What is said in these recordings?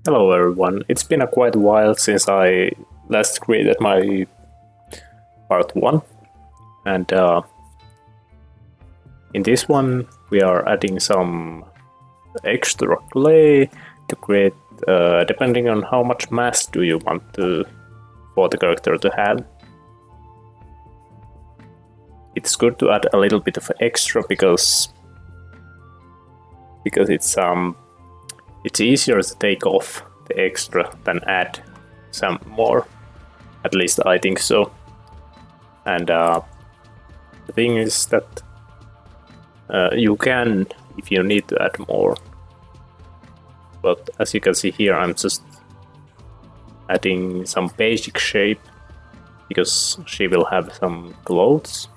Hello everyone, it's been a quite while since I last created my part 1 and in this one we are adding some extra clay to create, depending on how much mass do you want for the character to have. It's good to add a little bit of extra because it's easier to take off the extra than add some more. At least I think so. And the thing is that you can, if you need to add more. But as you can see here, I'm just adding some basic shape because she will have some clothes.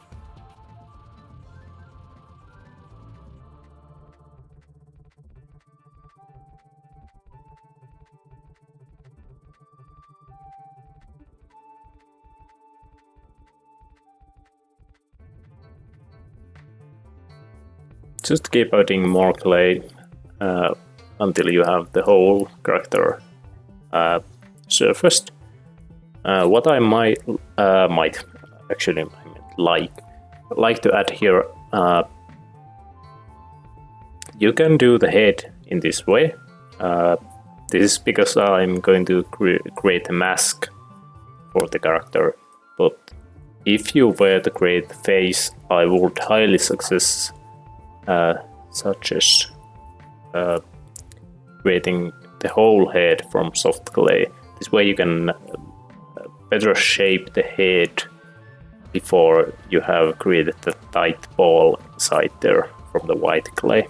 Just keep adding more clay until you have the whole character surfaced. What I might actually like to add here, you can do the head in this way. This is because I'm going to create a mask for the character, but if you were to create the face, I would highly suggest such as creating the whole head from soft clay. This way you can better shape the head before you have created the tight ball side there from the white clay.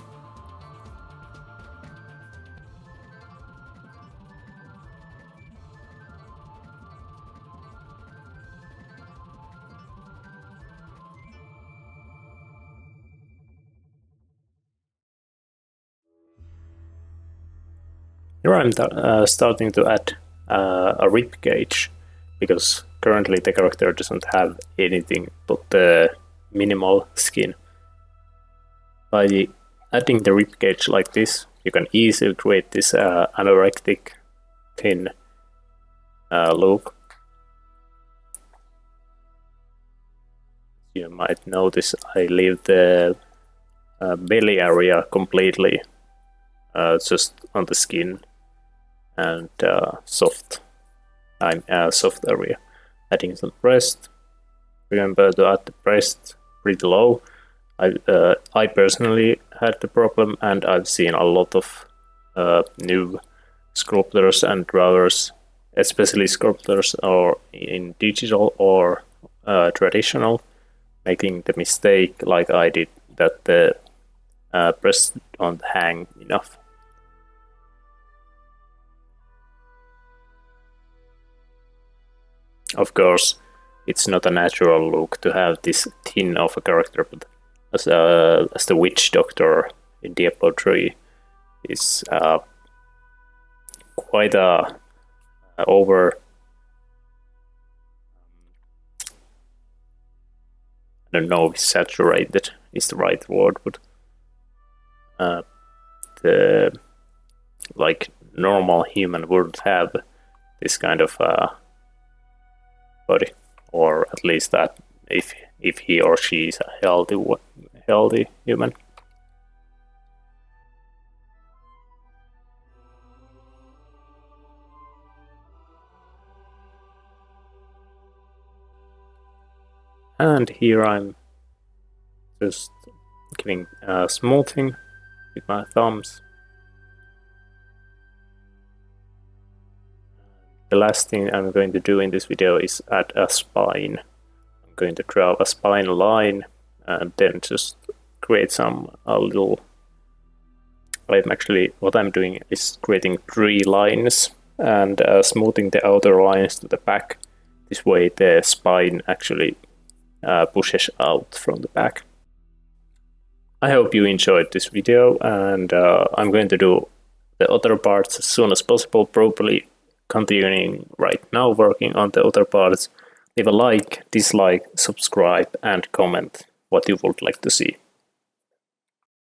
Here I'm starting to add a rib cage, because currently the character doesn't have anything but the minimal skin. By adding the rib cage like this, you can easily create this anorectic thin look. You might notice I leave the belly area completely just on the skin and soft area. Adding some breast. Remember to add the breast pretty low. I personally had the problem, and I've seen a lot of new sculptors and drawers, especially sculptors or in digital or traditional, making the mistake like I did, that the breast don't hang enough. Of course, it's not a natural look to have this thin of a character, but as the witch doctor in Diablo 3 is quite over. I don't know if saturated is the right word, but the like normal human wouldn't have this kind of body, or at least that if he or she is a healthy human. And here I'm just giving smoothing with my thumbs. The last thing I'm going to do in this video is add a spine. I'm going to draw a spine line and then just create a little. What I'm doing is creating 3 lines and smoothing the outer lines to the back. This way the spine actually pushes out from the back. I hope you enjoyed this video, and I'm going to do the other parts as soon as possible, probably continuing right now working on the other parts. Leave a like, dislike, subscribe and comment what you would like to see.